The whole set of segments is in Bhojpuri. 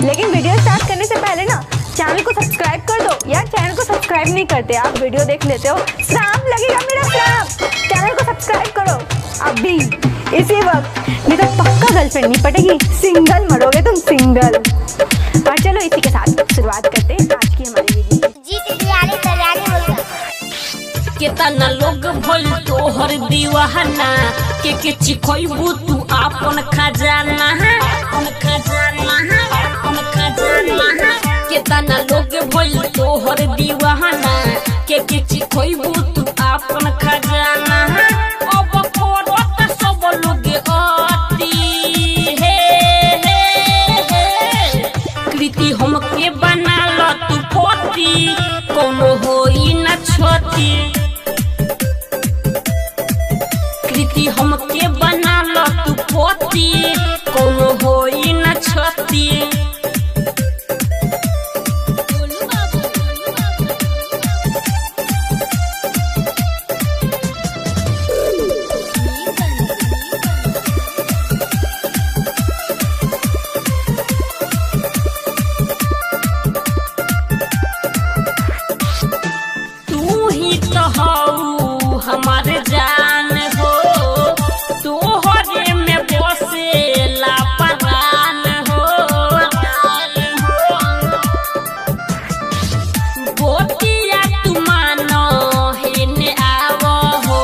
लेकिन वीडियो स्टार्ट करने से पहले ना चैनल को सब्सक्राइब कर दो। यार चैनल को सब्सक्राइब नहीं करते, आप वीडियो देख लेते हो, श्राप लगेगा मेरा श्राप। चैनल को सब्सक्राइब करो अभी इसी वक्त, नहीं तो पक्का गर्लफ्रेंड नहीं पटेगी, सिंगल मरोगे तुम, सिंगल। और चलो इसी के साथ शुरुआत करते हैं आज की हमारी वीडियो। केतना लोग भइल तोहर दीवाना, के चिखइबू तू आपन खजाना, आपन खजाना, आपन खजाना। केतना लोग भइल तोहर दीवाना, के चिखइबू तू आपन खजाना। अब करत सब लोग अति हे कृति हमके बना ल तू पति, कोनो होई न छती। कृति हमके बना ल तू पति, कोनो होई न छती। तू ही तो हऊ हमारे जान हो, तोहरे में बसेला परान हो। गोतिया तू मानो हेने आव हो,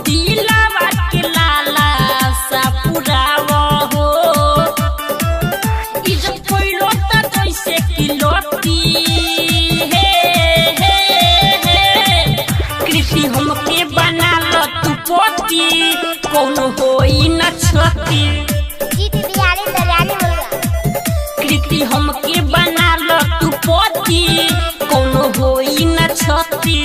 दिलवा के लाला सा पुराव हो। इज्जत कोइलो त जैसे कि लोटी कृति हमके बना ल तू पोती, कोनो होई न छती। कृति हमके बना ल तू पोती, कोनो होई न छती।